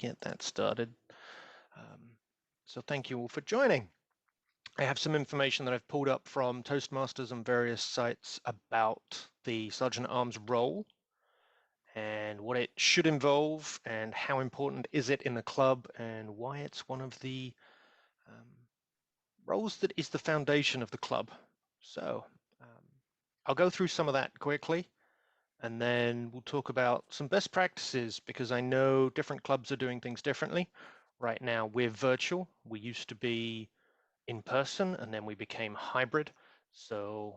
get that started. So thank you all for joining. I have some information that I've pulled up from Toastmasters and various sites about the Sergeant at Arms role and what it should involve and how important is it in the club and why it's one of the roles that is the foundation of the club. So I'll go through some of that quickly, and then we'll talk about some best practices because I know different clubs are doing things differently. Right now we're virtual. We used to be in person and then we became hybrid. So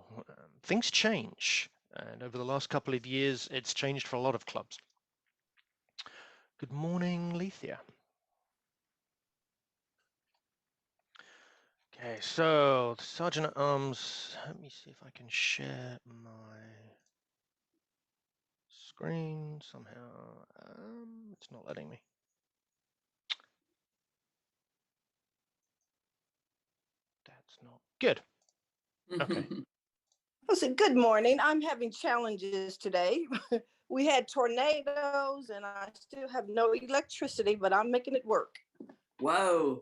things change. And over the last couple of years, it's changed for a lot of clubs. Good morning, Lethea. Okay, so the Sergeant at Arms, let me see if I can share my screen somehow. It's not letting me. That's not good. Okay. I said, good morning. I'm having challenges today. We had tornadoes and I still have no electricity, but I'm making it work. Whoa.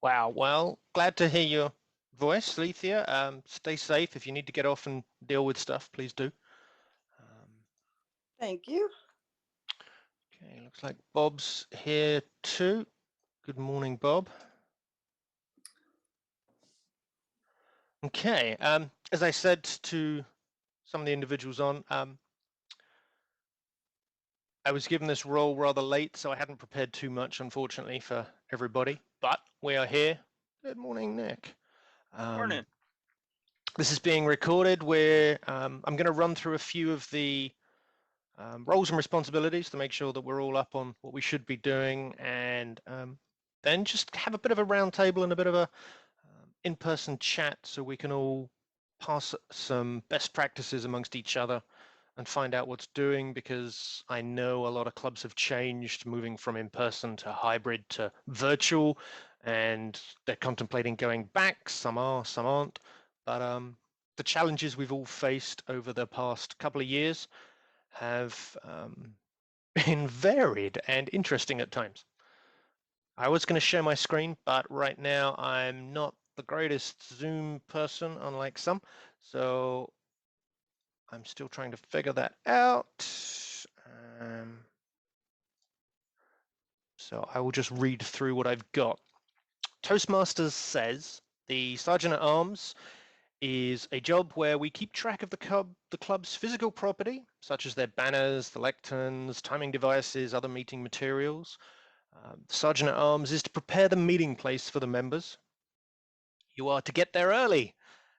Wow. Well, glad to hear your voice, Lethea. Stay safe. If you need to get off and deal with stuff, please do. Thank you. Okay, looks like Bob's here too. Good morning, Bob. Okay, as I said to some of the individuals on, I was given this role rather late, so I hadn't prepared too much, unfortunately, for everybody, but we are here. Good morning, Nick. Morning. This is being recorded where I'm going to run through a few of the roles and responsibilities to make sure that we're all up on what we should be doing, and then just have a bit of a round table and a bit of a in-person chat so we can all pass some best practices amongst each other and find out what's doing, because I know a lot of clubs have changed, moving from in-person to hybrid to virtual, and they're contemplating going back. Some are, some aren't, but the challenges we've all faced over the past couple of years have been varied and interesting at times. I was going to share my screen, but right now I'm not the greatest Zoom person, unlike some, so I'm still trying to figure that out. So I will just read through what I've got. Toastmasters says the Sergeant at Arms is a job where we keep track of the club's physical property, such as their banners, the lecterns, timing devices, other meeting materials. The Sergeant at Arms is to prepare the meeting place for the members. You are to get there early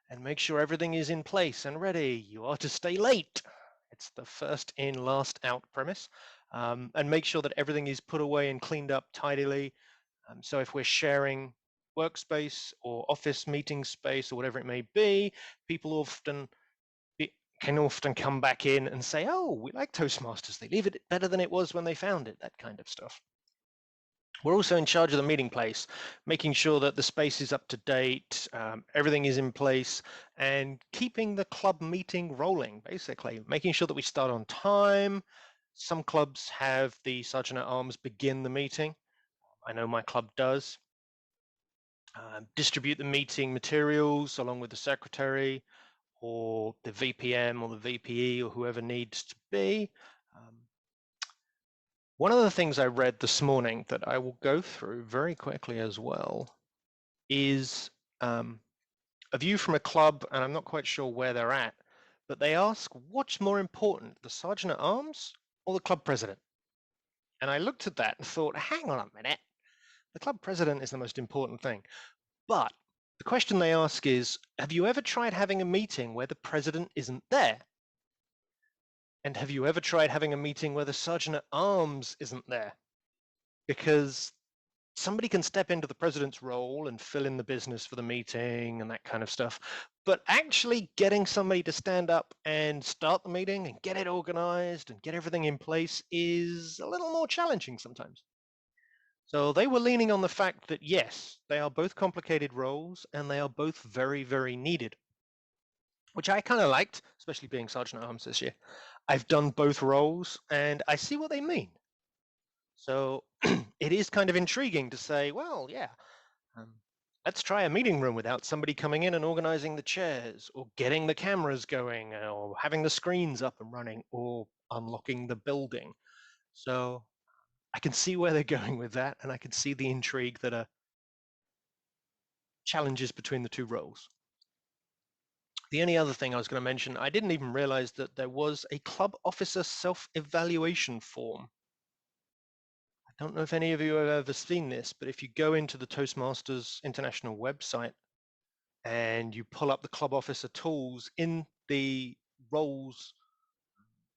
and make sure everything is in place and ready. You are to stay late. It's the first in, last out premise. And make sure that everything is put away and cleaned up tidily. So if we're sharing workspace or office meeting space or whatever it may be, people can often come back in and say, oh, we like Toastmasters. They leave it better than it was when they found it, that kind of stuff. We're also in charge of the meeting place, making sure that the space is up to date, everything is in place, and keeping the club meeting rolling, basically, making sure that we start on time. Some clubs have the Sergeant at Arms begin the meeting. I know my club does. Distribute the meeting materials along with the secretary or the VPM or the VPE or whoever needs to be. One of the things I read this morning that I will go through very quickly as well is a view from a club, and I'm not quite sure where they're at, but they ask, what's more important, the Sergeant at Arms or the club president? And I looked at that and thought, hang on a minute, the club president is the most important thing. But the question they ask is, have you ever tried having a meeting where the president isn't there? And have you ever tried having a meeting where the Sergeant at Arms isn't there? Because somebody can step into the president's role and fill in the business for the meeting and that kind of stuff. But actually getting somebody to stand up and start the meeting and get it organized and get everything in place is a little more challenging sometimes. So they were leaning on the fact that, yes, they are both complicated roles and they are both very, very needed, which I kind of liked, especially being Sergeant at Arms this year. I've done both roles and I see what they mean. So it is kind of intriguing to say, well, yeah, let's try a meeting room without somebody coming in and organizing the chairs, or getting the cameras going, or having the screens up and running, or unlocking the building. So I can see where they're going with that, and I can see the intrigue that are challenges between the two roles. The only other thing I was going to mention, I didn't even realize that there was a club officer self-evaluation form. I don't know if any of you have ever seen this, but if you go into the Toastmasters International website and you pull up the club officer tools, in the roles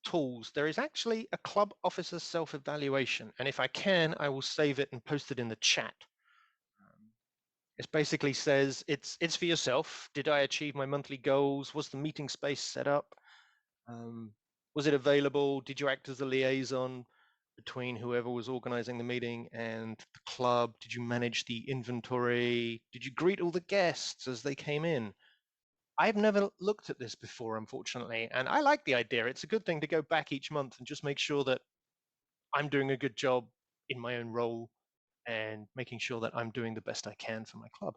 tools, there is actually a club officer self-evaluation. And if I can, I will save it and post it in the chat. It basically says it's for yourself. Did I achieve my monthly goals? Was the meeting space set up? Was it available? Did you act as a liaison between whoever was organizing the meeting and the club? Did you manage the inventory? Did you greet all the guests as they came in? I've never looked at this before, unfortunately, and I like the idea. It's a good thing to go back each month and just make sure that I'm doing a good job in my own role and making sure that I'm doing the best I can for my club.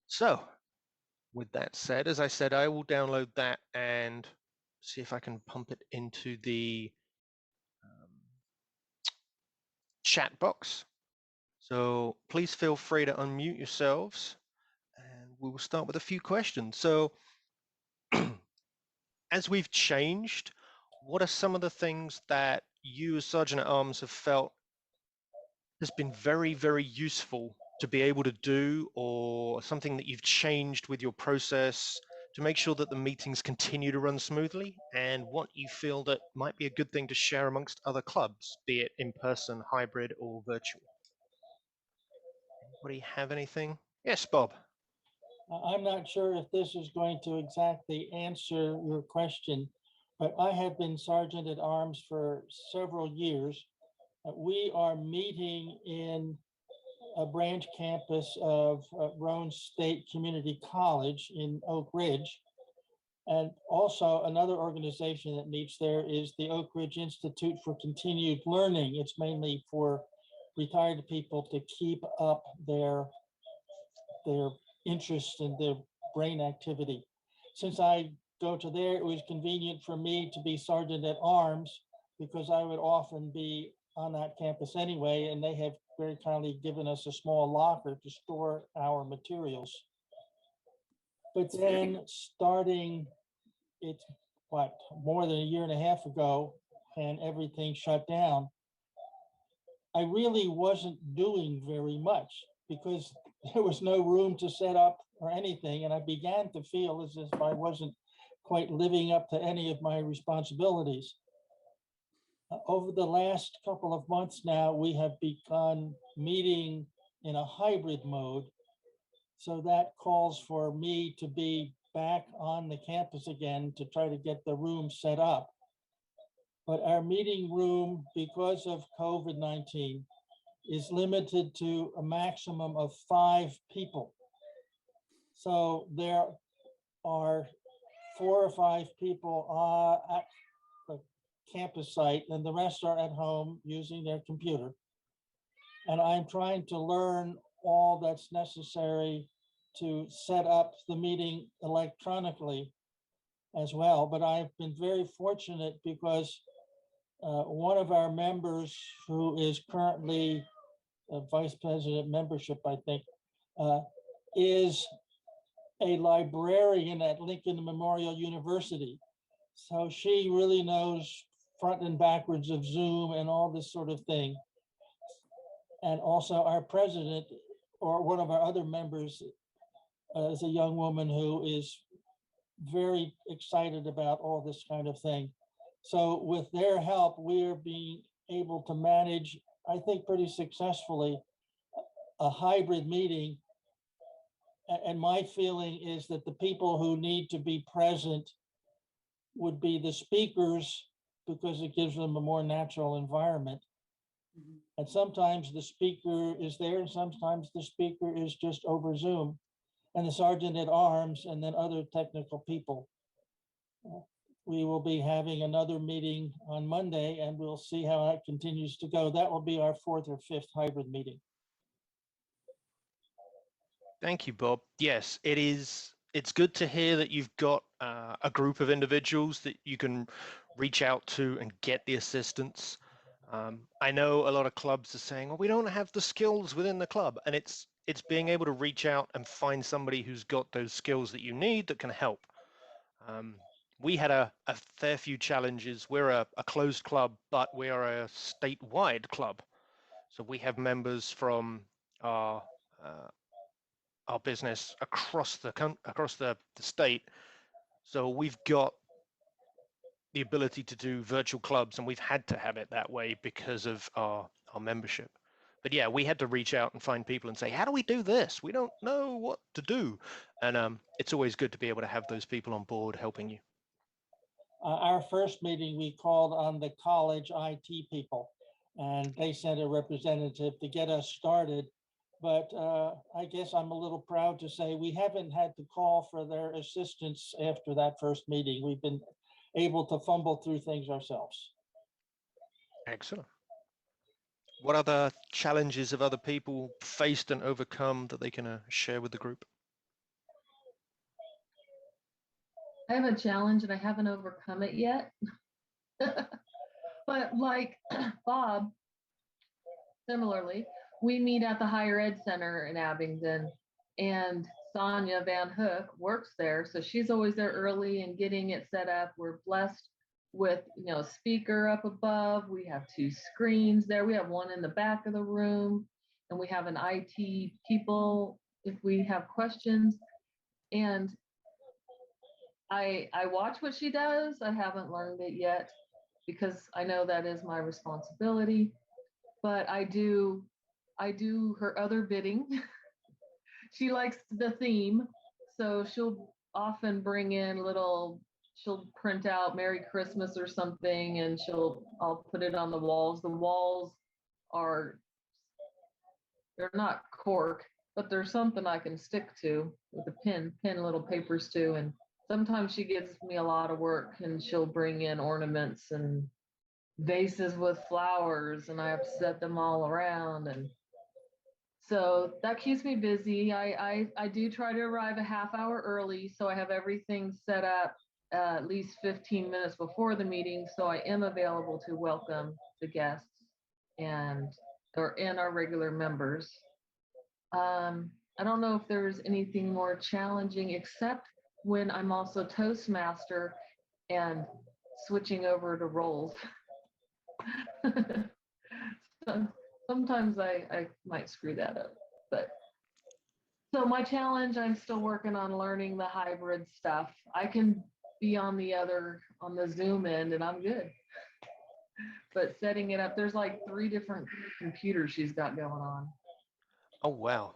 So, with that said, as I said, I will download that and see if I can pump it into the chat box. So please feel free to unmute yourselves, and we will start with a few questions. So as we've changed, what are some of the things that you as Sergeant at Arms have felt has been very, very useful to be able to do, or something that you've changed with your process to make sure that the meetings continue to run smoothly, and what you feel that might be a good thing to share amongst other clubs, be it in person, hybrid, or virtual? Anybody have anything? Yes, Bob. I'm not sure if this is going to exactly answer your question, but I have been Sergeant at Arms for several years. We are meeting in a branch campus of Roane State Community College in Oak Ridge. And also another organization that meets there is the Oak Ridge Institute for Continued Learning. It's mainly for retired people to keep up their interest in their brain activity. Since I go to there, it was convenient for me to be Sergeant at Arms because I would often be on that campus anyway, and they have very kindly given us a small locker to store our materials. But then starting, it's what, more than a year and a half ago, and everything shut down, I really wasn't doing very much because there was no room to set up or anything. And I began to feel as if I wasn't quite living up to any of my responsibilities. Over the last couple of months now, we have begun meeting in a hybrid mode. So that calls for me to be back on the campus again to try to get the room set up. But our meeting room, because of COVID-19, is limited to a maximum of 5 people. So there are 4 or 5 people at the campus site, and the rest are at home using their computer. And I'm trying to learn all that's necessary to set up the meeting electronically as well. But I've been very fortunate because one of our members, who is currently Vice President membership, I think, is a librarian at Lincoln Memorial University. So she really knows front and backwards of Zoom and all this sort of thing. And also our president, or one of our other members, is a young woman who is very excited about all this kind of thing. So with their help, we're being able to manage, I think, pretty successfully a hybrid meeting. And my feeling is that the people who need to be present would be the speakers, because it gives them a more natural environment. And sometimes the speaker is there, and sometimes the speaker is just over Zoom, and the Sergeant at Arms, and then other technical people. we will be having another meeting on Monday, and we'll see how that continues to go. That will be our 4th or 5th hybrid meeting. Thank you, Bob. Yes, it is. It's good to hear that you've got a group of individuals that you can reach out to and get the assistance. I know a lot of clubs are saying, "Oh, we don't have the skills within the club," and it's being able to reach out and find somebody who's got those skills that you need that can help. We had a fair few challenges. We're a closed club, but we are a statewide club, so we have members from our business across the state. So we've got the ability to do virtual clubs, and we've had to have it that way because of our membership. But yeah, we had to reach out and find people and say, how do we do this? We don't know what to do. And it's always good to be able to have those people on board helping you. Our first meeting, we called on the college IT people, and they sent a representative to get us started. But I guess I'm a little proud to say we haven't had to call for their assistance after that first meeting. We've been able to fumble through things ourselves. Excellent. What other challenges have other people faced and overcome that they can share with the group? I have a challenge and I haven't overcome it yet. But like Bob, similarly, we meet at the Higher Ed Center in Abingdon, and Sonia Van Hook works there. So she's always there early and getting it set up. We're blessed with, a speaker up above. We have 2 screens there. We have one in the back of the room, and we have an IT people if we have questions. And I watch what she does. I haven't learned it yet because I know that is my responsibility, but I do her other bidding. She likes the theme, so she'll often bring in she'll print out Merry Christmas or something, and I'll put it on the walls. The walls they're not cork, but there's something I can stick to with a pin little papers too. And sometimes she gives me a lot of work, and she'll bring in ornaments and vases with flowers, and I have to set them all around. And so that keeps me busy. I do try to arrive a half hour early, so I have everything set up at least 15 minutes before the meeting, so I am available to welcome the guests and our regular members. I don't know if there's anything more challenging except when I'm also Toastmaster and switching over to roles. So sometimes I might screw that up, but so my challenge, I'm still working on learning the hybrid stuff. I can be on the Zoom end and I'm good, but setting it up, there's like 3 different computers she's got going on. Oh, wow.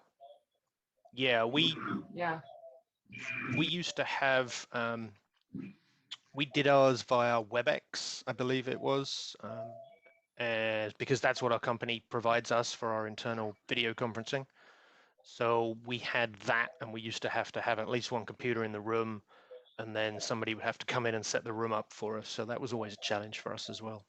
Yeah, we used to have, we did ours via WebEx, I believe it was, because that's what our company provides us for our internal video conferencing. So we had that, and we used to have at least one computer in the room, and then somebody would have to come in and set the room up for us. So that was always a challenge for us as well.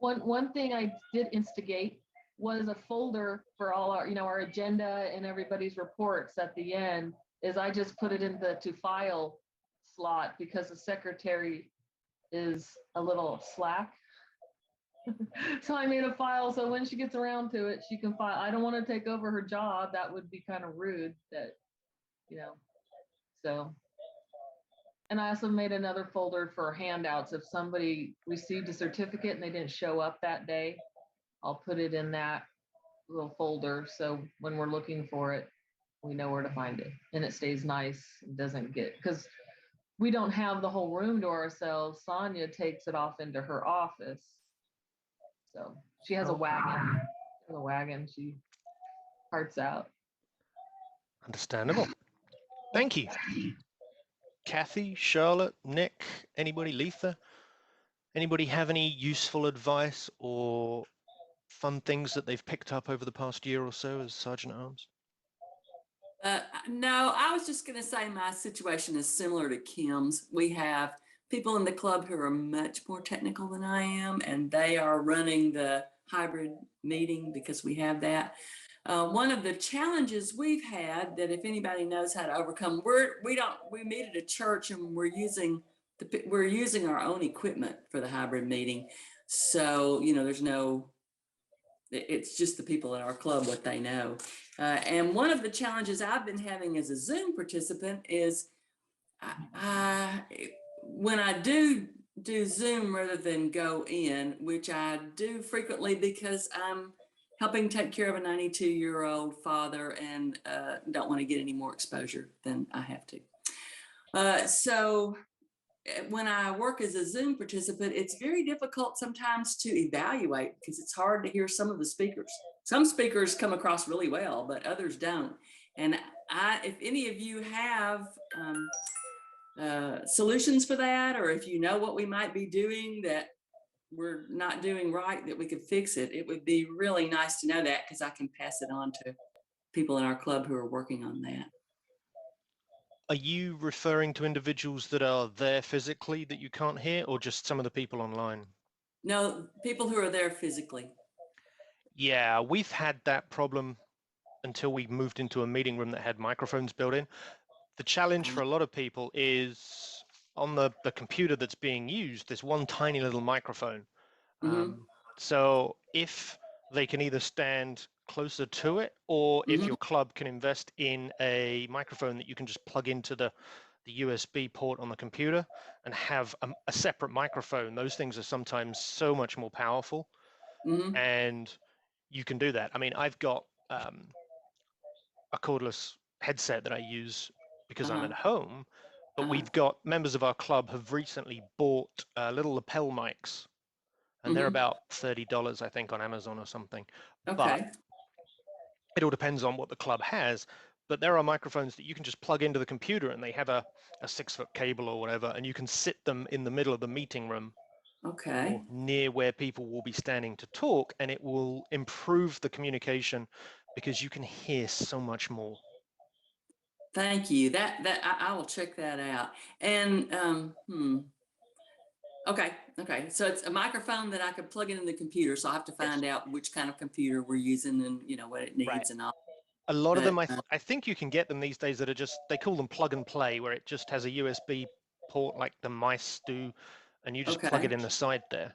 One thing I did instigate was a folder for all our agenda and everybody's reports at the end. Is I just put it in the to file slot because the secretary is a little slack. So I made a file so when she gets around to it, she can file. I don't want to take over her job. That would be kind of rude so. And I also made another folder for handouts. If somebody received a certificate and they didn't show up that day, I'll put it in that little folder. So when we're looking for it, we know where to find it, and it stays nice. It doesn't because we don't have the whole room to ourselves. Sonia takes it off into her office. So she has a wagon. She parts out. Understandable. Thank you. Kathy, Charlotte, Nick, anybody, Letha? Anybody have any useful advice or fun things that they've picked up over the past year or so as Sergeant at Arms? No, I was just going to say my situation is similar to Kim's. We have people in the club who are much more technical than I am, and they are running the hybrid meeting because we have that. One of the challenges we've had that if anybody knows how to overcome, we meet at a church and we're using our own equipment for the hybrid meeting. So, it's just the people in our club, what they know. And one of the challenges I've been having as a Zoom participant is when I do Zoom rather than go in, which I do frequently because I'm helping take care of a 92-year-old father and don't want to get any more exposure than I have to. So when I work as a Zoom participant, it's very difficult sometimes to evaluate because it's hard to hear some of the speakers. Some speakers come across really well, but others don't. And if any of you have solutions for that, or if you know what we might be doing that we're not doing right, that we could fix it, it would be really nice to know that because I can pass it on to people in our club who are working on that. Are you referring to individuals that are there physically that you can't hear, or just some of the people online? No, people who are there physically. Yeah, we've had that problem until we moved into a meeting room that had microphones built in. The challenge for a lot of people is on the computer that's being used, there's one tiny little microphone. So if they can either stand closer to it, or if your club can invest in a microphone that you can just plug into the USB port on the computer and have a separate microphone, those things are sometimes so much more powerful. And you can do that. I mean, I've got a cordless headset that I use because I'm at home, but we've got members of our club have recently bought little lapel mics, and they're about $30, I think, on Amazon or something. Okay. But it all depends on what the club has. But there are microphones that you can just plug into the computer, and they have a 6-foot cable or whatever, and you can sit them in the middle of the meeting room. Okay. Or near where people will be standing to talk, and it will improve the communication because you can hear so much more. Thank you. I will check that out. And okay. So it's a microphone that I could plug into the computer. So I have to find out which kind of computer we're using and what it needs and all. A lot of them, I think you can get them these days that are just, they call them plug and play, where it just has a USB port like the mice do, and you just plug it in the side there.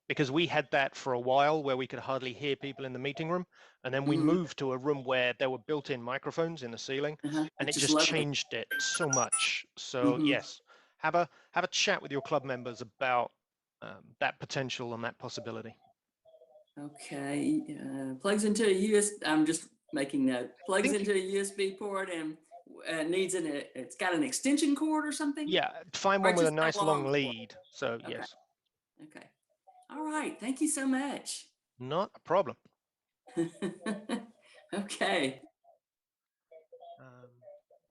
Because we had that for a while where we could hardly hear people in the meeting room, and then we moved to a room where there were built-in microphones in the ceiling, and it just changed it so much. So yes, have a chat with your club members about that potential and that possibility. Okay, plugs into a USB. I'm just making note. Plugs into a USB port and needs it's got an extension cord or something. Yeah, find one with a nice long lead. So yes. Okay. All right. Thank you so much. Not a problem. Okay.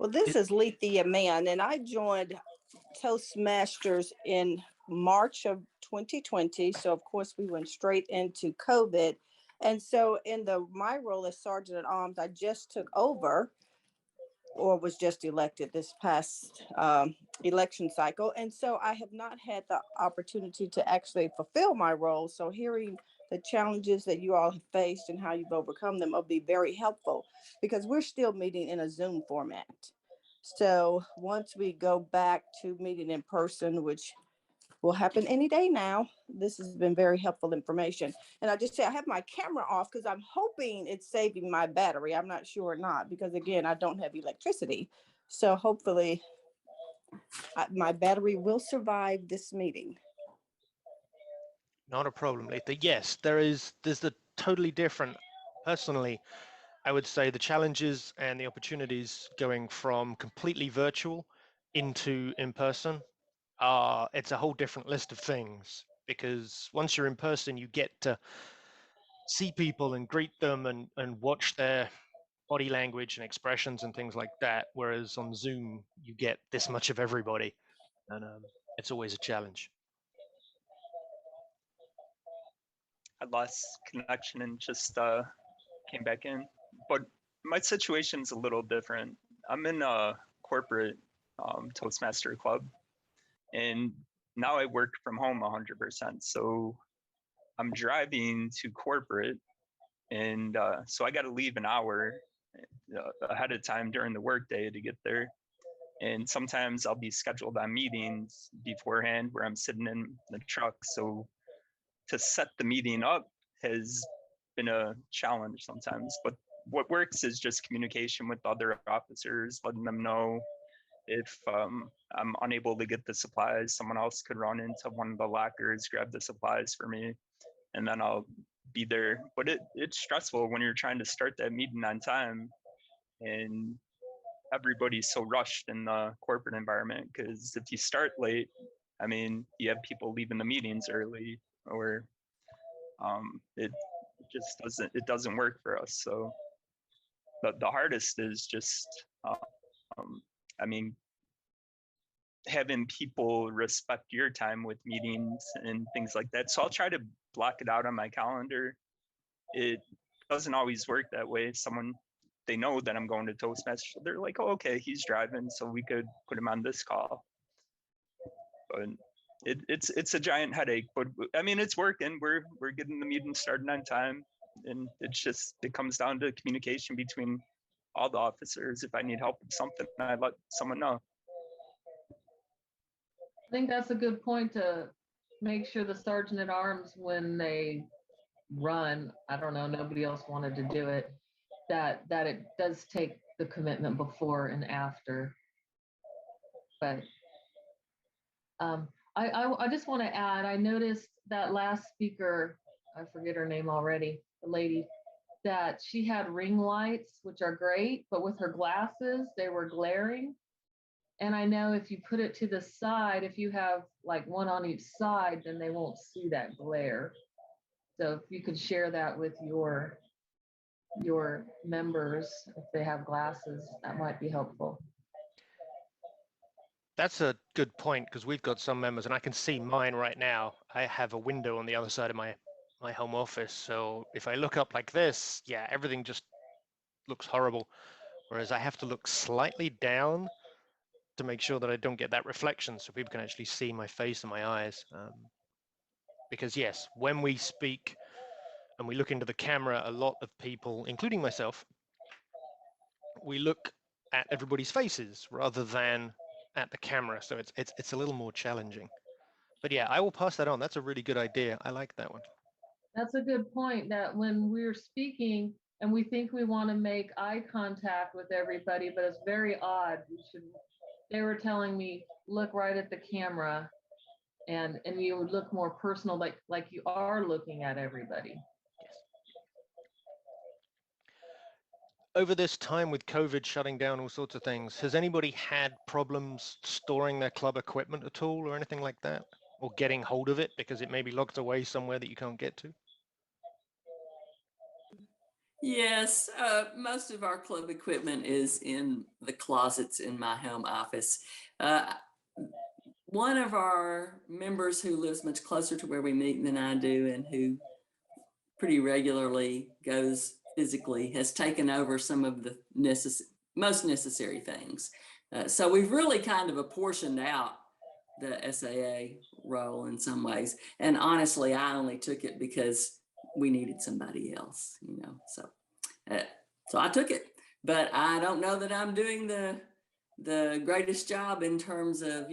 Well, this is Lethea Mann, and I joined Toastmasters in March of 2020. So, of course, we went straight into COVID. And so in my role as Sergeant at Arms, I just took over, or was just elected this past election cycle. And so I have not had the opportunity to actually fulfill my role. So hearing the challenges that you all have faced and how you've overcome them will be very helpful, because we're still meeting in a Zoom format. So once we go back to meeting in person, which will happen any day now, this has been very helpful information. And I just say I have my camera off because I'm hoping it's saving my battery. I'm not sure or not, because again, I don't have electricity. So hopefully my battery will survive this meeting. Not a problem, Letha. Yes, there's the totally different. Personally, I would say the challenges and the opportunities going from completely virtual into in person, it's a whole different list of things, because once you're in person, you get to see people and greet them and watch their body language and expressions and things like that. Whereas on Zoom, you get this much of everybody, and it's always a challenge. I lost connection and just came back in. But my situation's a little different. I'm in a corporate Toastmaster club, and now I work from home 100%. So I'm driving to corporate, and so I got to leave an hour ahead of time during the workday to get there. And sometimes I'll be scheduled on meetings beforehand where I'm sitting in the truck. So to set the meeting up has been a challenge sometimes. But what works is just communication with other officers, letting them know if I'm unable to get the supplies, someone else could run into one of the lockers, grab the supplies for me, and then I'll be there. But it's stressful when you're trying to start that meeting on time and everybody's so rushed in the corporate environment, because if you start late, I mean, you have people leaving the meetings early, or it just doesn't work for us. So the hardest is just I mean, having people respect your time with meetings and things like that. So I'll try to block it out on my calendar. It doesn't always work that way. They know that I'm going to Toastmasters. They're like, oh, okay, he's driving, so we could put him on this call. But it's a giant headache. But I mean, it's working. We're getting the meeting started on time, and it comes down to communication between all the officers. If I need help with something, I let someone know. I think that's a good point, to make sure the sergeant at arms, when they run, I don't know, nobody else wanted to do it, that it does take the commitment before and after. But I just want to add, I noticed that last speaker, I forget her name already, the lady, that she had ring lights, which are great, but with her glasses, they were glaring. And I know if you put it to the side, if you have like one on each side, then they won't see that glare. So if you could share that with your members, if they have glasses, that might be helpful. That's a good point, because we've got some members, and I can see mine right now. I have a window on the other side of my home office. So if I look up like this, yeah, everything just looks horrible. Whereas I have to look slightly down to make sure that I don't get that reflection, so people can actually see my face and my eyes. Because yes, when we speak and we look into the camera, a lot of people, including myself, we look at everybody's faces rather than at the camera. So it's a little more challenging. But yeah, I will pass that on. That's a really good idea. I like that one. That's a good point, that when we're speaking and we think we want to make eye contact with everybody, but it's very odd. They were telling me, look right at the camera, and you would look more personal, like you are looking at everybody. Yes. Over this time with COVID shutting down all sorts of things, has anybody had problems storing their club equipment at all or anything like that? Or getting hold of it because it may be locked away somewhere that you can't get to? Yes, most of our club equipment is in the closets in my home office. One of our members who lives much closer to where we meet than I do, and who pretty regularly goes physically, has taken over some of the most necessary things. So we've really kind of apportioned out the SAA role in some ways. And honestly, I only took it because we needed somebody else, so I took it. But I don't know that I'm doing the greatest job in terms of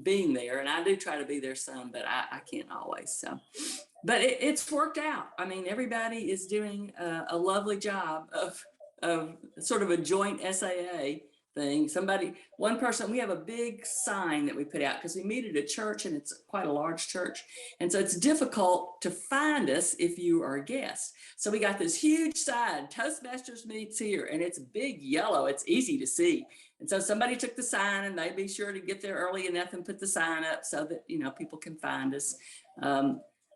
being there, and I do try to be there some, but I can't always. So but it's worked out. I mean, everybody is doing a lovely job of sort of a joint SAA thing. One person, we have a big sign that we put out because we meet at a church, and it's quite a large church. And so it's difficult to find us if you are a guest. So we got this huge sign, Toastmasters meets here, and it's big yellow. It's easy to see. And so somebody took the sign, and they be sure to get there early enough and put the sign up so that, people can find us.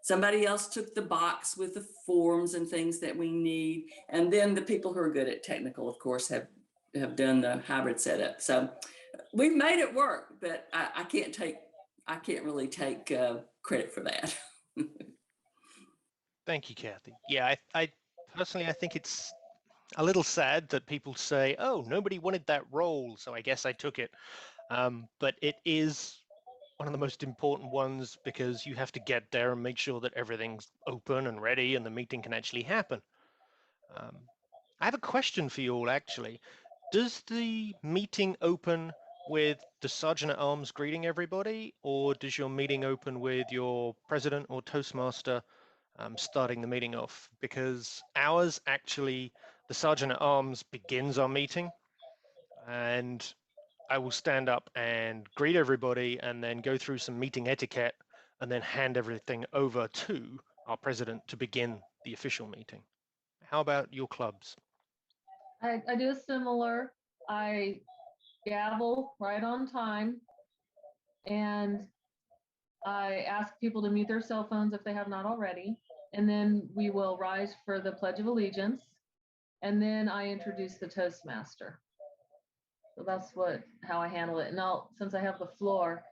Somebody else took the box with the forms and things that we need. And then the people who are good at technical, of course, have done the hybrid setup. So we've made it work, but I can't really take credit for that. Thank you, Kathy. Yeah, I personally, I think a little sad that people say, oh, nobody wanted that role, so I guess I took it. But it is one of the most important ones because you have to get there and make sure that everything's open and ready and the meeting can actually happen. I have a question for you all, actually. Does the meeting open with the Sergeant at Arms greeting everybody, or does your meeting open with your president or Toastmaster starting the meeting off? Because ours actually, the Sergeant at Arms begins our meeting, and I will stand up and greet everybody and then go through some meeting etiquette and then hand everything over to our president to begin the official meeting. How about your clubs? I do a similar. I gavel right on time, and I ask people to mute their cell phones if they have not already. And then we will rise for the Pledge of Allegiance. And then I introduce the Toastmaster. So that's how I handle it. Now, since I have the floor,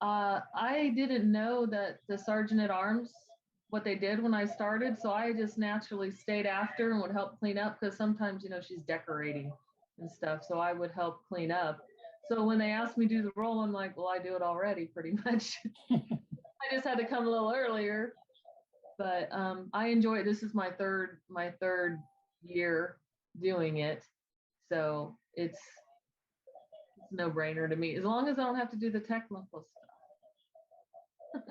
I didn't know that the Sergeant at Arms, what they did when I started. So I just naturally stayed after and would help clean up because sometimes, she's decorating and stuff. So I would help clean up. So when they asked me to do the role, I'm like, well, I do it already pretty much. I just had to come a little earlier, but I enjoy it. This is my third year doing it. So it's a no-brainer to me, as long as I don't have to do the technical stuff.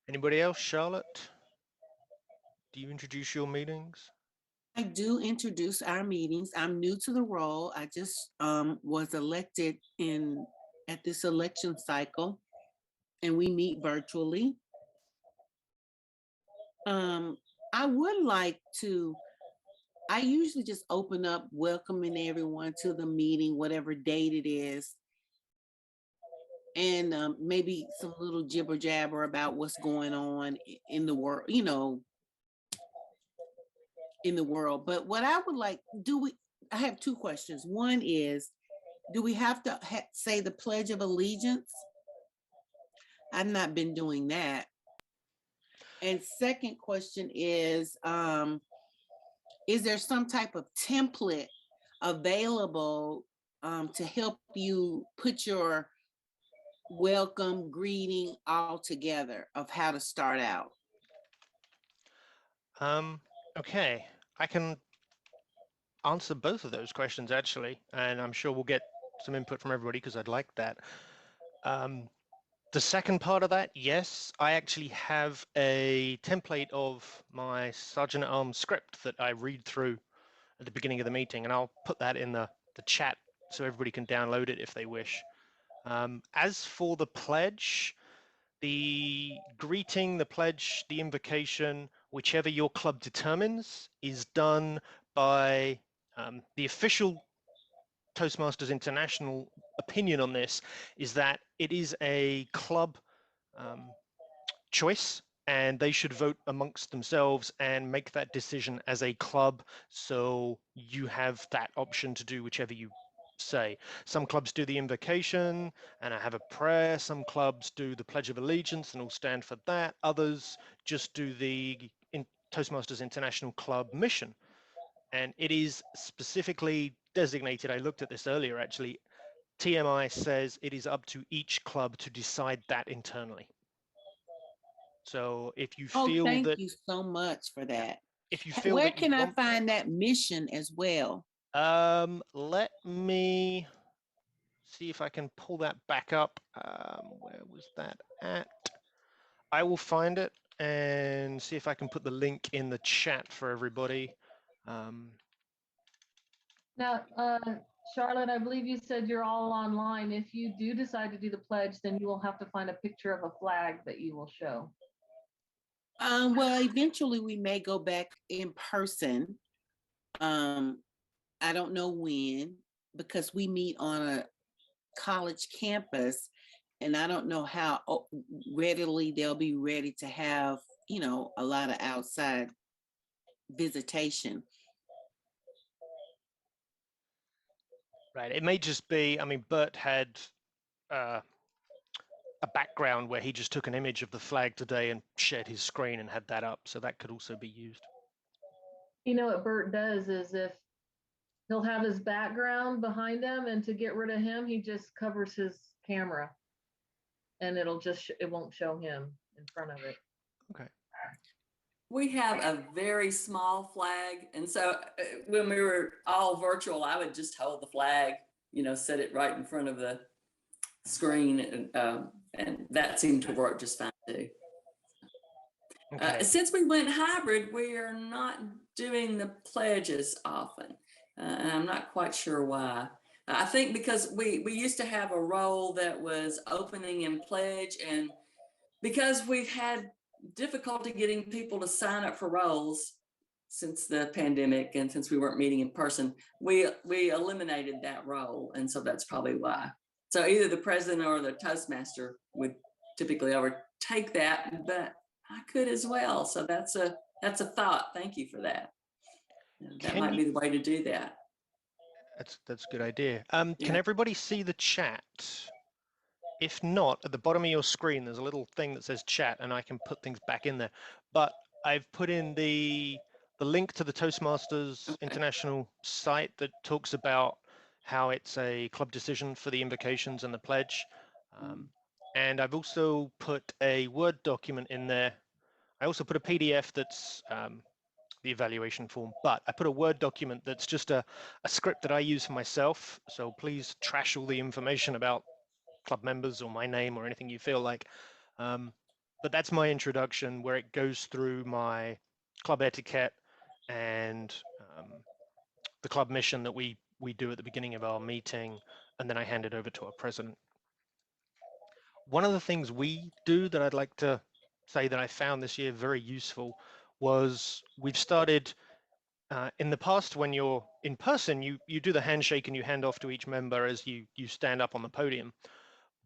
Anybody else? Charlotte? Do you introduce your meetings? I do introduce our meetings. I'm new to the role. I just was elected at this election cycle, and we meet virtually. I would like to. I usually just open up welcoming everyone to the meeting, whatever date it is, and maybe some little jibber jabber about what's going on in the world, in the world. But what I would like, I have two questions. One is, do we have to say the Pledge of Allegiance? I've not been doing that. And second question is there some type of template available to help you put your welcome greeting all together of how to start out? Okay, I can answer both of those questions actually, and I'm sure we'll get some input from everybody because I'd like that. The second part of that, yes, I actually have a template of my Sergeant at Arms script that I read through at the beginning of the meeting, and I'll put that in the chat so everybody can download it if they wish. As for the pledge, the greeting, the pledge, the invocation, whichever your club determines, is done by the official Toastmasters International opinion on this is that it is a club choice, and they should vote amongst themselves and make that decision as a club. So you have that option to do whichever you say. Some clubs do the invocation and I have a prayer. Some clubs do the Pledge of Allegiance and all stand for that. Others just do the Toastmasters International Club mission. And it is specifically designated. I looked at this earlier, actually. TMI says it is up to each club to decide that internally. So if you feel thank that, you so much for that. if you feel where that can I find that mission as well? Let me see if I can pull that back up. Where was that at? I will find it and see if I can put the link in the chat for everybody. Now, Charlotte, I believe you said you're all online. If you do decide to do the pledge, then you will have to find a picture of a flag that you will show. Well, eventually we may go back in person. I don't know when, because we meet on a college campus, and I don't know how readily they'll be ready to have, a lot of outside visitation. Right. It may just be, I mean, Bert had a background where he just took an image of the flag today and shared his screen and had that up. So that could also be used. You know what Bert does is if he'll have his background behind him, and to get rid of him, he just covers his camera, and it won't show him in front of it. Okay. We have a very small flag. And so when we were all virtual, I would just hold the flag, set it right in front of the screen. And that seemed to work just fine too. Okay. Since we went hybrid, we are not doing the pledges often. And I'm not quite sure why. I think because we used to have a role that was opening and pledge, and because we've had difficulty getting people to sign up for roles since the pandemic and since we weren't meeting in person, we eliminated that role. And so that's probably why. So either the president or the Toastmaster would typically overtake that, but I could as well. So that's a thought. Thank you for that. That might be the way to do that. That's a good idea. Can everybody see the chat? If not, at the bottom of your screen, there's a little thing that says chat, and I can put things back in there. But I've put in the link to the Toastmasters International site that talks about how it's a club decision for the invocations and the pledge. And I've also put a Word document in there. I also put a PDF that's the evaluation form, but I put a Word document that's just a script that I use for myself. So please trash all the information about club members or my name or anything you feel like. But that's my introduction, where it goes through my club etiquette and the club mission that we do at the beginning of our meeting, and then I hand it over to our president. One of the things we do that I'd like to say that I found this year very useful was we've started in the past, when you're in person, you do the handshake and you hand off to each member as you stand up on the podium.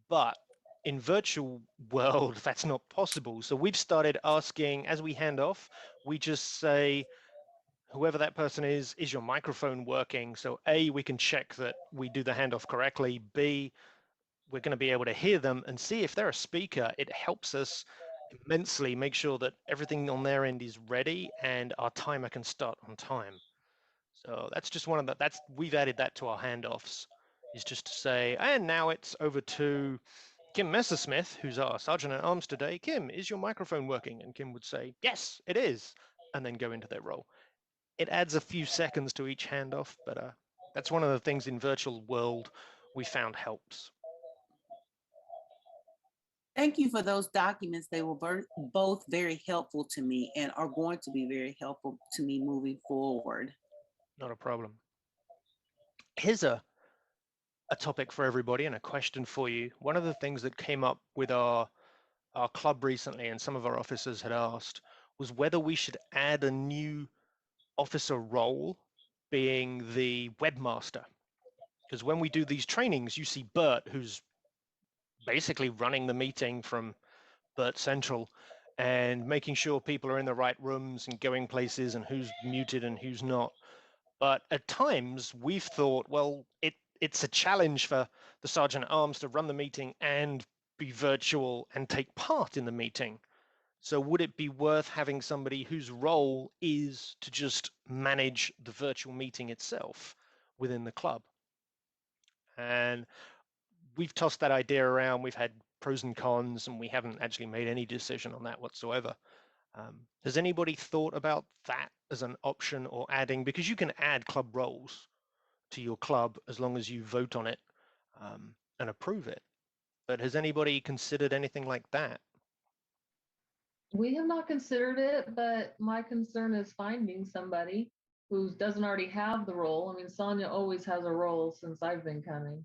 But in virtual world, that's not possible. So we've started asking, as we hand off, we just say, whoever that person is your microphone working? So A, we can check that we do the handoff correctly. B, we're going to be able to hear them, and C, if they're a speaker, it helps us immensely make sure that everything on their end is ready and our timer can start on time. So that's just one of the, we've added that to our handoffs, is just to say, and now it's over to Kim Messersmith, who's our Sergeant at Arms today. Kim, is your microphone working? And Kim would say, yes, it is, and then go into their role. It adds a few seconds to each handoff, but that's one of the things in virtual world we found helps. Thank you for those documents. They were both very helpful to me and are going to be very helpful to me moving forward. Not a problem. Here's a topic for everybody and a question for you. One of the things that came up with our club recently, and some of our officers had asked, was whether we should add a new officer role, being the webmaster. Because when we do these trainings, you see Bert, who's basically running the meeting from Bert Central and making sure people are in the right rooms and going places and who's muted and who's not. But at times we've thought, well, it's a challenge for the Sergeant at Arms to run the meeting and be virtual and take part in the meeting. So would it be worth having somebody whose role is to just manage the virtual meeting itself within the club? And we've tossed that idea around. We've had pros and cons, and we haven't actually made any decision on that whatsoever. Has anybody thought about that as an option, or adding, because you can add club roles to your club as long as you vote on it and approve it. But has anybody considered anything like that? We have not considered it, but my concern is finding somebody who doesn't already have the role. I mean, Sonia always has a role since I've been coming.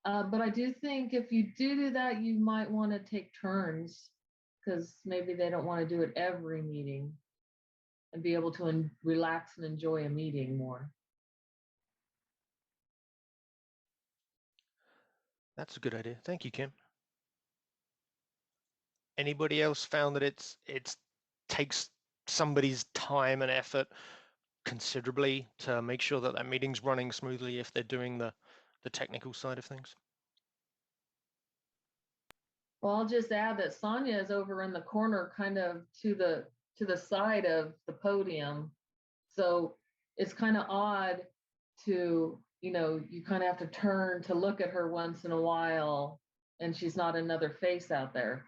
But I do think if you do that, you might want to take turns, because maybe they don't want to do it every meeting and be able to relax and enjoy a meeting more. That's a good idea. Thank you, Kim. Anybody else found that it takes somebody's time and effort considerably to make sure that that meeting's running smoothly if they're doing the technical side of things? Well, I'll just add that Sonia is over in the corner, kind of to the side of the podium. So it's kind of odd to, you kind of have to turn to look at her once in a while, and she's not another face out there.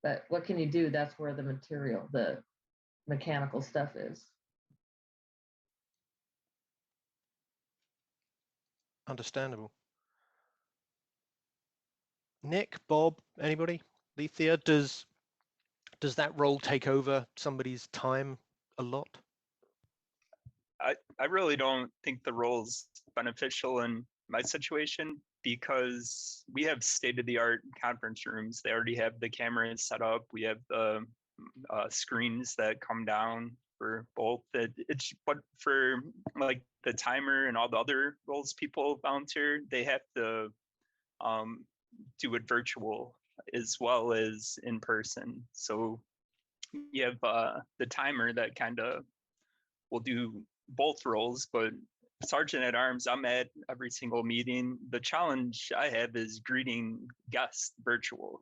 But what can you do? That's where the material, the mechanical stuff is. Understandable. Nick, Bob, anybody? Lethea, does that role take over somebody's time a lot? I really don't think the role's beneficial in my situation because we have state-of-the-art conference rooms. They already have the cameras set up. We have the screens that come down for both. But for like the timer and all the other roles people volunteer, they have to do it virtual as well as in person. So you have the timer that kind of will do both roles, but Sergeant at Arms, I'm at every single meeting. The challenge I have is greeting guests virtual.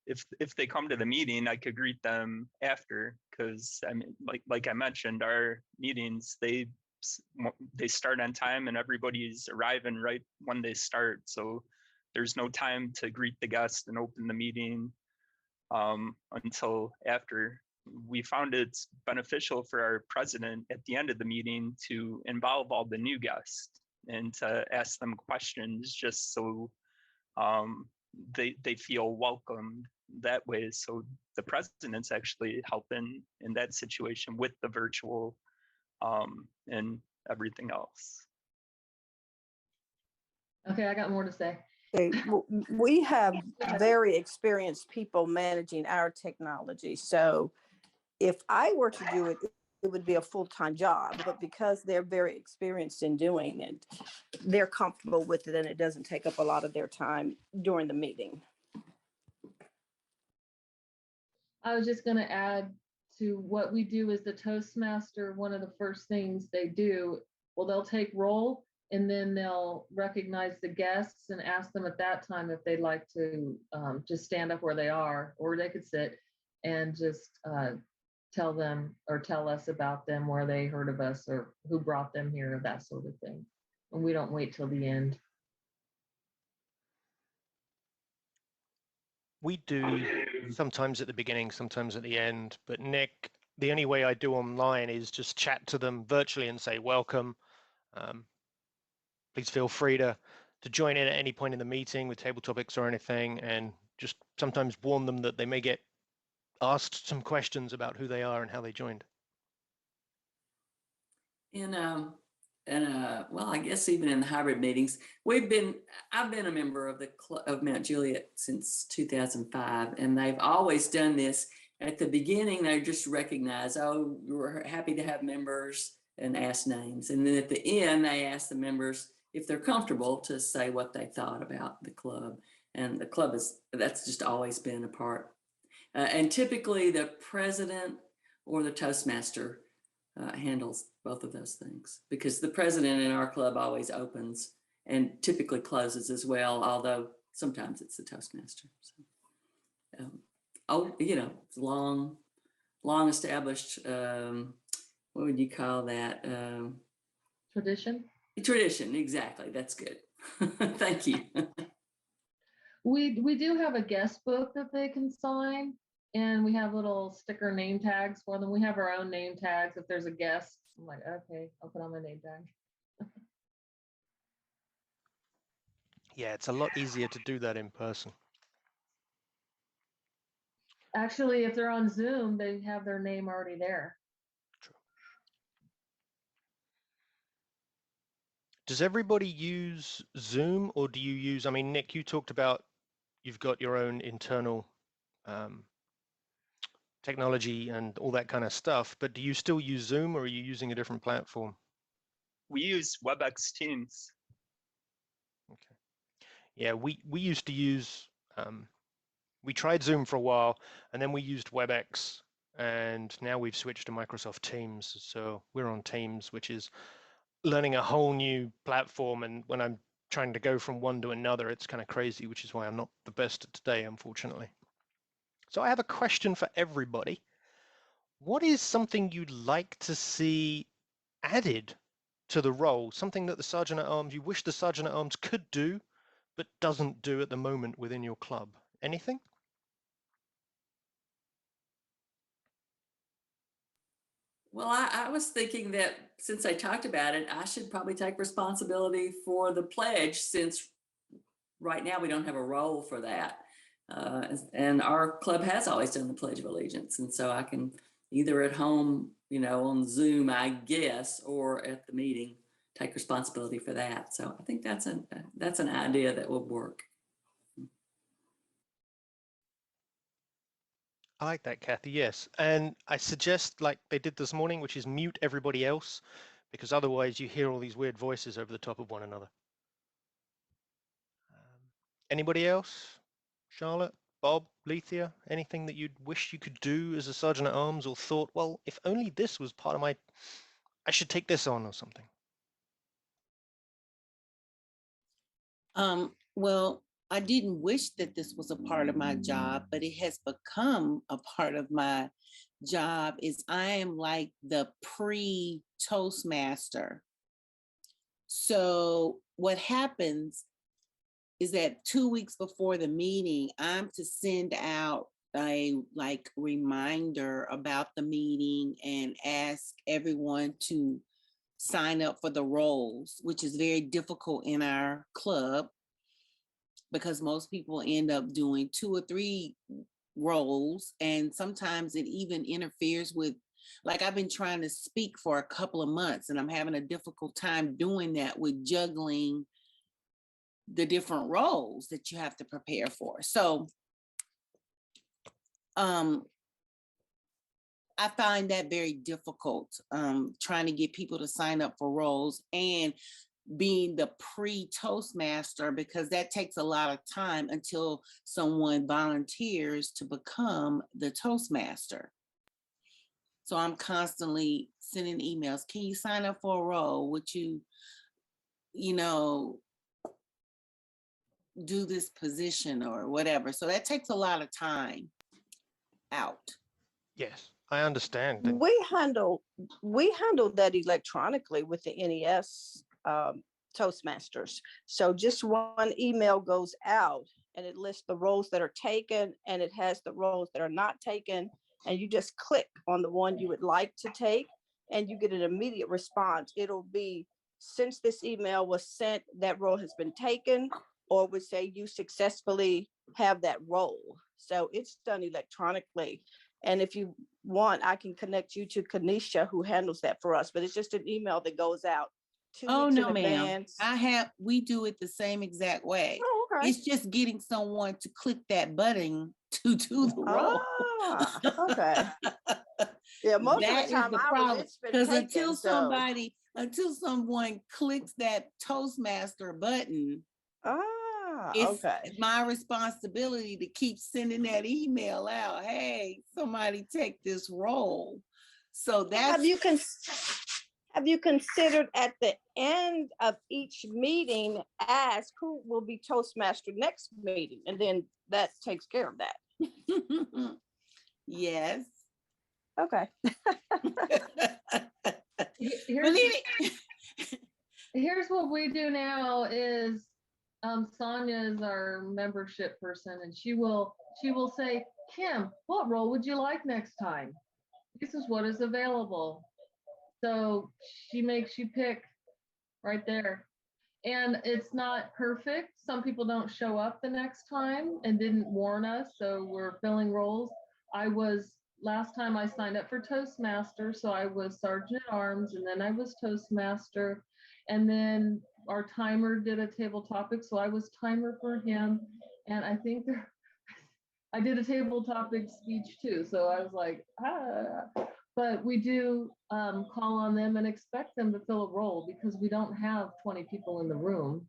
If they come to the meeting, I could greet them after, because I mean, like I mentioned, our meetings they start on time and everybody's arriving right when they start. So there's no time to greet the guest and open the meeting until after. We found it's beneficial for our president at the end of the meeting to involve all the new guests and to ask them questions just so they feel welcomed that way. So the president's actually helping in that situation with the virtual and everything else. Okay, I got more to say. Okay, we have very experienced people managing our technology. So if I were to do it, it would be a full-time job, but because they're very experienced in doing it, they're comfortable with it and it doesn't take up a lot of their time during the meeting. I was just going to add to what we do as the Toastmaster. One of the first things they do, well, they'll take roll and then they'll recognize the guests and ask them at that time if they'd like to just stand up where they are, or they could sit and just tell them or tell us about them, where they heard of us or who brought them here, that sort of thing. And we don't wait till the end. We do sometimes at the beginning, sometimes at the end, but Nick, the only way I do online is just chat to them virtually and say, welcome. Please feel free to join in at any point in the meeting with table topics or anything, and just sometimes warn them that they may get asked some questions about who they are and how they joined. Well, I guess even in the hybrid meetings, I've been a member of the of Mount Juliet since 2005, and they've always done this. At the beginning, they just recognize, oh, we're happy to have members, and ask names. And then at the end, they ask the members if they're comfortable to say what they thought about the club. And the club that's just always been a part. And typically the president or the Toastmaster handles both of those things, because the president in our club always opens and typically closes as well, although sometimes it's the Toastmaster. So, it's long established, what would you call that? Tradition? Tradition, exactly. That's good. Thank you. We do have a guest book that they can sign, and we have little sticker name tags for them. We have our own name tags. If there's a guest, I'm like, okay, I'll put on my name tag. Yeah, it's a lot easier to do that in person. Actually, if they're on Zoom, they have their name already there. True. Does everybody use Zoom, or do you use, I mean, Nick, you talked about you've got your own internal technology and all that kind of stuff, but do you still use Zoom, or are you using a different platform? We use WebEx Teams. Okay. Yeah, we used to use, we tried Zoom for a while, and then we used WebEx, and now we've switched to Microsoft Teams. So we're on Teams, which is learning a whole new platform. And when I'm trying to go from one to another, it's kind of crazy, which is why I'm not the best at today, unfortunately. So I have a question for everybody. What is something you'd like to see added to the role? Something that the Sergeant at Arms, you wish the Sergeant at Arms could do, but doesn't do at the moment within your club? Anything? Well, I was thinking that since I talked about it, I should probably take responsibility for the pledge, since right now we don't have a role for that. And our club has always done the Pledge of Allegiance. And so I can either at home, on Zoom, I guess, or at the meeting, take responsibility for that. So I think that's an idea that will work. I like that, Kathy, yes. And I suggest, like they did this morning, which is mute everybody else, because otherwise you hear all these weird voices over the top of one another. Anybody else? Charlotte, Bob, Lethea, anything that you'd wish you could do as a Sergeant at Arms, or thought, well, if only this was part of I should take this on or something? Well, I didn't wish that this was a part of my job, but it has become a part of my job. Is I am like the pre-Toastmaster. So what happens is that 2 weeks before the meeting, I'm to send out a reminder about the meeting and ask everyone to sign up for the roles, which is very difficult in our club because most people end up doing 2 or 3 roles. And sometimes it even interferes with, like I've been trying to speak for a couple of months and I'm having a difficult time doing that with juggling the different roles that you have to prepare for. So I find that very difficult, trying to get people to sign up for roles and being the pre-Toastmaster, because that takes a lot of time until someone volunteers to become the Toastmaster. So I'm constantly sending emails. Can you sign up for a role? Would you, do this position or whatever? So that takes a lot of time out. Yes, I understand. We handle that electronically with the NES Toastmasters. So just one email goes out and it lists the roles that are taken and it has the roles that are not taken. And you just click on the one you would like to take and you get an immediate response. It'll be, since this email was sent, that role has been taken, or would say you successfully have that role. So it's done electronically. And if you want, I can connect you to Kanisha, who handles that for us, but it's just an email that goes out 2 weeks in advance. We do it the same exact way. Oh, okay. It's just getting someone to click that button to do the role. Okay. Yeah, most That of the time is the problem. Because until someone clicks that Toastmaster button, it's my responsibility to keep sending that email out. Hey, somebody take this role. So that's have you considered at the end of each meeting, ask who will be Toastmaster next meeting, and then that takes care of that. Yes. Okay. Here's what we do now is Sonia is our membership person, and she will say, Kim, what role would you like next time? This is what is available. So she makes you pick right there. And it's not perfect. Some people don't show up the next time and didn't warn us, so we're filling roles. Last time I signed up for Toastmaster, so I was Sergeant at Arms, and then I was Toastmaster, and then our timer did a table topic, so I was timer for him, and I think I did a table topic speech too, so I was like, But we do call on them and expect them to fill a role because we don't have 20 people in the room.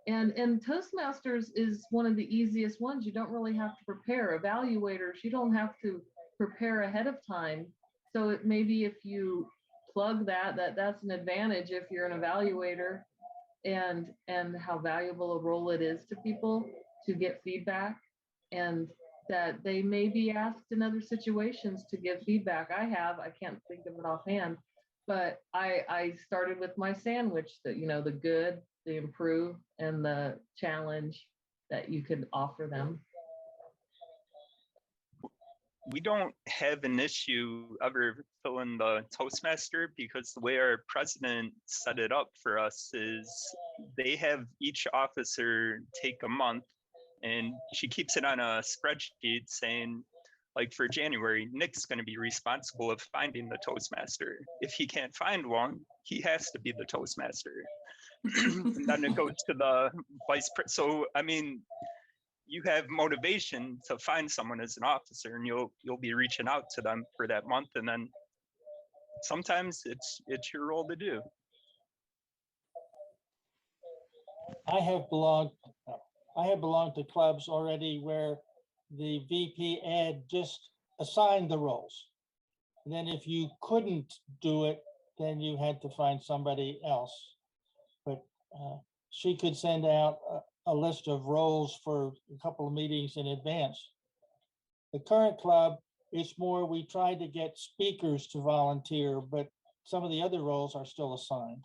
And Toastmasters is one of the easiest ones. You don't really have to prepare. Evaluators, you don't have to prepare ahead of time. So maybe if you plug that's an advantage if you're an evaluator. and how valuable a role it is to people to get feedback, and that they may be asked in other situations to give feedback. I can't think of it offhand, but I started with my sandwich, that, you know, the good, the improve, and the challenge that you could offer them. We don't have an issue ever filling the Toastmaster, because the way our president set it up for us is they have each officer take a month, and she keeps it on a spreadsheet saying, like, for January, Nick's going to be responsible of finding the Toastmaster. If he can't find one, he has to be the Toastmaster. And then it goes to the vice president. So, I mean, you have motivation to find someone as an officer, and you'll be reaching out to them for that month, and then sometimes it's your role to do. I have belonged to clubs already where the VP Ed just assigned the roles. And then if you couldn't do it, then you had to find somebody else. But she could send out a list of roles for a couple of meetings in advance. The current club, it's more, we tried to get speakers to volunteer, but some of the other roles are still assigned.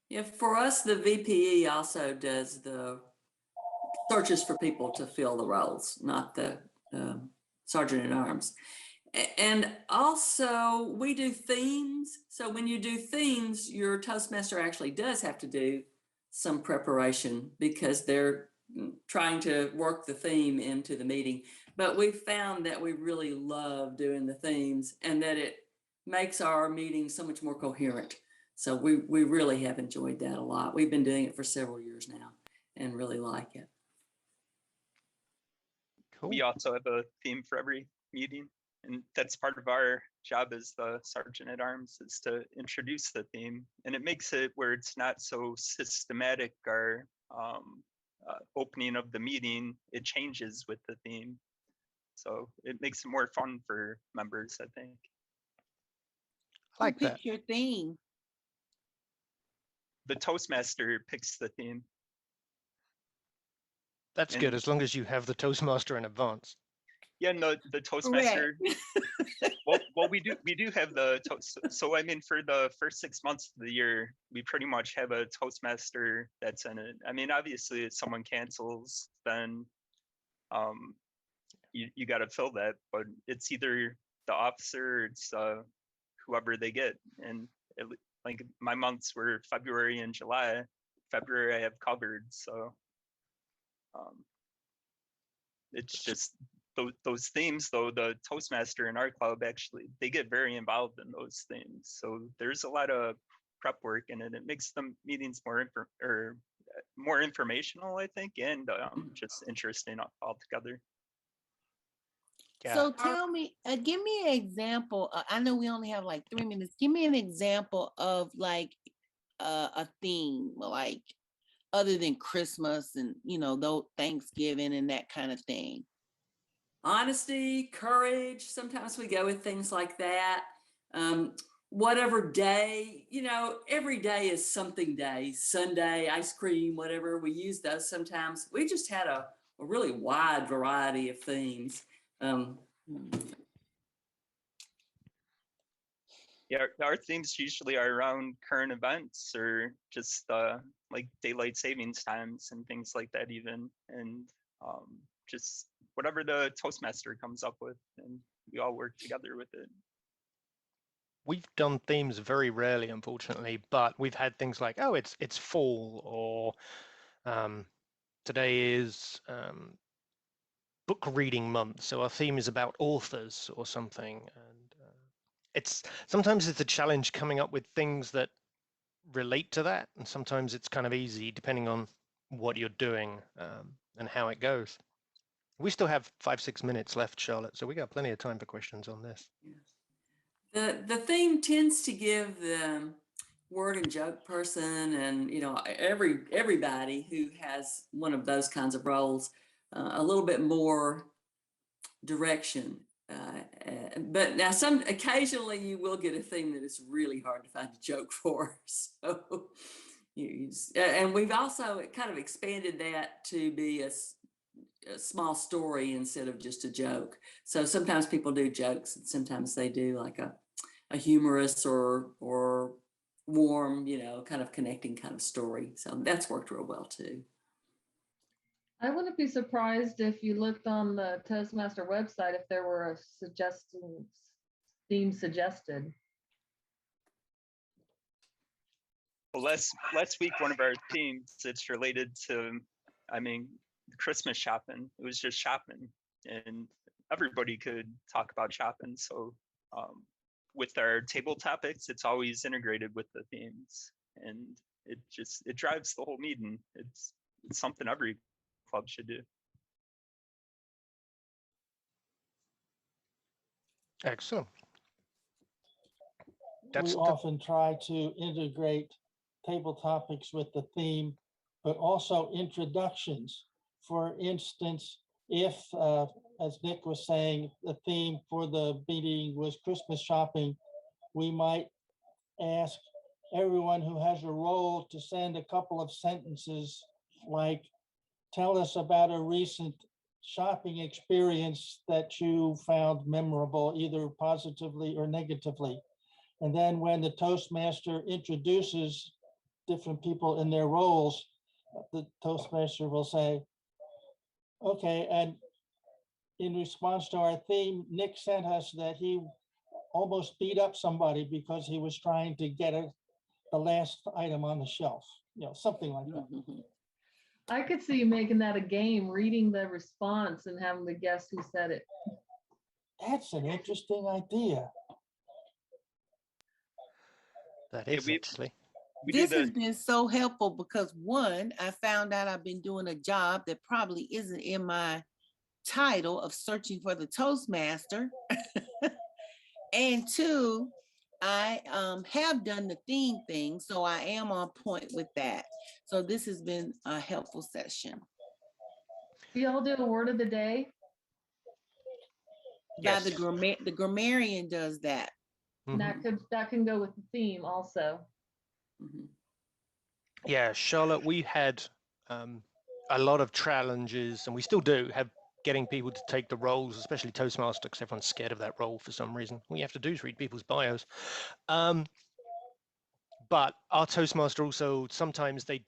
Yeah, for us, the VPE also does the searches for people to fill the roles, not the sergeant at arms. And also we do themes. So when you do themes, your Toastmaster actually does have to do some preparation, because they're trying to work the theme into the meeting. But we found that we really love doing the themes, and that it makes our meetings so much more coherent. So we really have enjoyed that a lot. We've been doing it for several years now and really like it. Cool. We also have a theme for every meeting, and that's part of our job as the sergeant at arms, is to introduce the theme, and it makes it where it's not so systematic. Our opening of the meeting, it changes with the theme, so it makes it more fun for members, I think. I like Who that. picks your theme? The Toastmaster picks the theme. That's And- good, as long as you have the Toastmaster in advance. Yeah, no, the Toastmaster. well, we do have the so I mean, for the first 6 months of the year, we pretty much have a Toastmaster that's in it. I mean, obviously, if someone cancels, then you got to fill that, but it's either the officer, or it's whoever they get. And like my months were February and July. February I have covered, so it's just those themes, though. The Toastmaster in our club, actually, they get very involved in those themes, so there's a lot of prep work in it. It makes the meetings more informational, I think, and just interesting altogether. Yeah. So tell me, give me an example. I know we only have like 3 minutes. Give me an example of like a theme, like other than Christmas and, you know, though Thanksgiving and that kind of thing. Honesty, courage. Sometimes we go with things like that. Whatever day, you know, every day is something day. Sunday, ice cream, whatever. We use those sometimes. We just had a really wide variety of themes. Yeah, our themes usually are around current events, or just like daylight savings times and things like that, even, and just whatever the Toastmaster comes up with, and we all work together with it. We've done themes very rarely, unfortunately, but we've had things like, oh, it's fall, or today is book reading month, so our theme is about authors or something. And sometimes it's a challenge coming up with things that relate to that, and sometimes it's kind of easy depending on what you're doing and how it goes. We still have 5-6 minutes left, Charlotte, so we got plenty of time for questions on this. The theme tends to give the word and joke person, and you know, everybody who has one of those kinds of roles a little bit more direction. But now occasionally you will get a theme that is really hard to find a joke for. So and we've also kind of expanded that to be a small story instead of just a joke. So sometimes people do jokes and sometimes they do like a humorous or warm, kind of connecting kind of story. So that's worked real well too. I wouldn't be surprised if you looked on the Toastmaster website if there were a theme suggested. Well, last week, one of our themes, it's related to, Christmas shopping. It was just shopping, and everybody could talk about shopping. So with our table topics, it's always integrated with the themes, and it drives the whole meeting. It's something every club should do. Excellent. We often try to integrate table topics with the theme, but also introductions. For instance, if, as Nick was saying, the theme for the meeting was Christmas shopping, we might ask everyone who has a role to send a couple of sentences like, tell us about a recent shopping experience that you found memorable, either positively or negatively. And then when the Toastmaster introduces different people in their roles, the Toastmaster will say, okay, and in response to our theme, Nick sent us that he almost beat up somebody because he was trying to get the last item on the shelf, something like that. Mhm. I could see you making that a game, reading the response and having to guess who said it. That's an interesting idea. That is actually. This has been so helpful because one, I found out I've been doing a job that probably isn't in my title of searching for the Toastmaster. And two, I have done the theme thing, so I am on point with that. So this has been a helpful session. Do y'all do a word of the day? Yes. The grammarian does that. Mm-hmm. That can go with the theme also. Mm-hmm. Yeah, Charlotte, we had a lot of challenges, and we still do have getting people to take the roles, especially Toastmaster, because everyone's scared of that role for some reason. All you have to do is read people's bios. But our Toastmaster also, sometimes they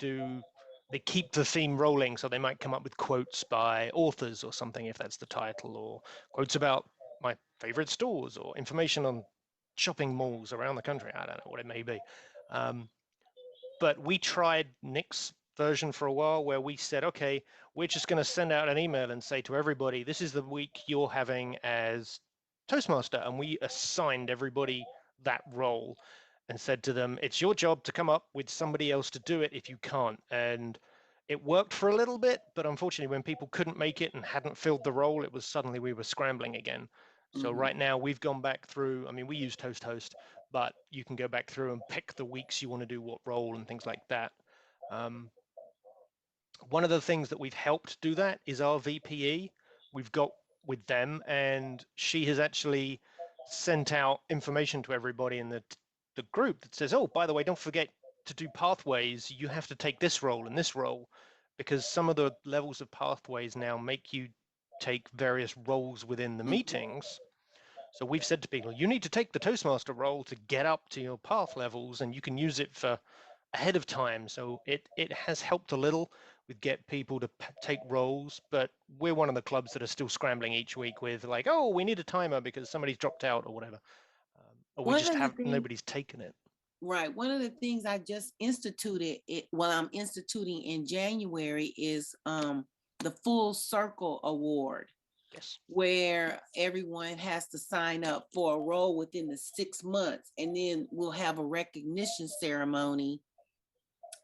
keep the theme rolling, so they might come up with quotes by authors or something, if that's the title, or quotes about my favorite stores, or information on shopping malls around the country. I don't know what it may be. But we tried Nick's version for a while where we said, okay, we're just going to send out an email and say to everybody, this is the week you're having as Toastmaster. And we assigned everybody that role and said to them, it's your job to come up with somebody else to do it if you can't. And it worked for a little bit, but unfortunately, when people couldn't make it and hadn't filled the role, it was suddenly we were scrambling again. So right now we've gone back through, we use Toast, but you can go back through and pick the weeks you want to do what role and things like that. One of the things that we've helped do that is our VPE. We've got with them, and she has actually sent out information to everybody in the group that says, oh, by the way, don't forget to do pathways. You have to take this role and this role, because some of the levels of pathways now make you take various roles within the meetings. So we've said to people, you need to take the Toastmaster role to get up to your path levels, and you can use it for ahead of time. So it has helped a little with get people to take roles, but we're one of the clubs that are still scrambling each week with like, oh, we need a timer because somebody's dropped out or whatever. Or we just have nobody's taken it. Right. One of the things I just instituted, I'm instituting in January is the Full Circle Award. Yes. Where everyone has to sign up for a role within the 6 months, and then we'll have a recognition ceremony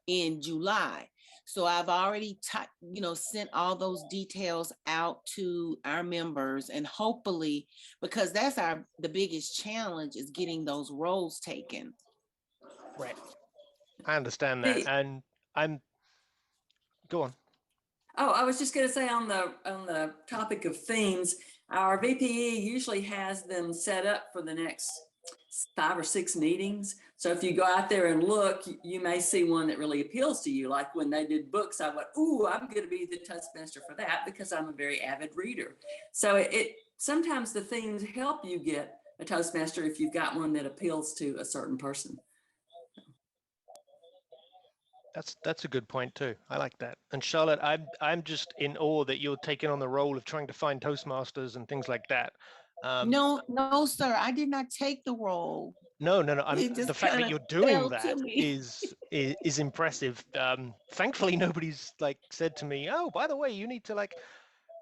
in July. So I've already sent all those details out to our members, and hopefully, because that's the biggest challenge is getting those roles taken. Right. I understand that. And go on. Oh, I was just going to say on the topic of themes, our VPE usually has them set up for the next 5 or 6 meetings. So if you go out there and look, you may see one that really appeals to you. Like when they did books, I went, "Ooh, I'm going to be the Toastmaster for that," because I'm a very avid reader. So it sometimes the themes help you get a Toastmaster if you've got one that appeals to a certain person. That's a good point too. I like that. And Charlotte, I'm just in awe that you're taking on the role of trying to find Toastmasters and things like that. No, no, sir, I did not take the role. No. It The just fact that kinda you're doing fell to that me. is impressive. Thankfully, nobody's like said to me, "Oh, by the way, you need to like."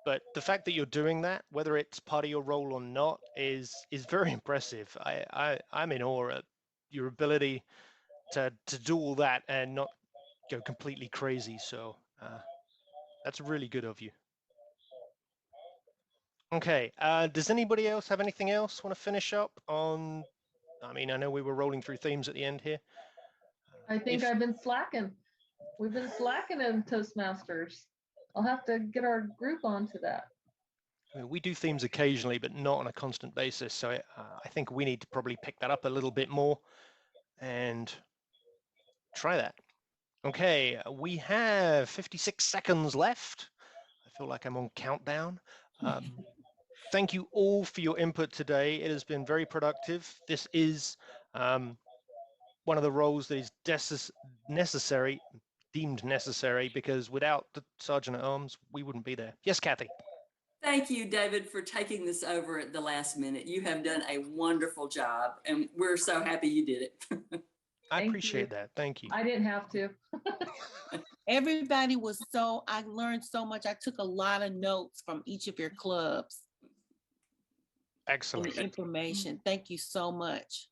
But the fact that you're doing that, whether it's part of your role or not, is very impressive. I'm in awe at your ability to do all that and not go completely crazy. So that's really good of you. Okay. Does anybody else have anything else want to finish up on? I mean, I know we were rolling through themes at the end here. I think I've been slacking. We've been slacking in Toastmasters. I'll have to get our group onto that. I mean, we do themes occasionally, but not on a constant basis. So I think we need to probably pick that up a little bit more and try that. Okay, we have 56 seconds left. I feel like I'm on countdown. Thank you all for your input today. It has been very productive. This is one of the roles that is necessary, deemed necessary, because without the Sergeant at Arms, we wouldn't be there. Yes, Kathy. Thank you, David, for taking this over at the last minute. You have done a wonderful job, and we're so happy you did it. I Thank appreciate you. that. Thank you. I didn't have to. Everybody was I learned so much. I took a lot of notes from each of your clubs and Excellent. the information. Thank you so much.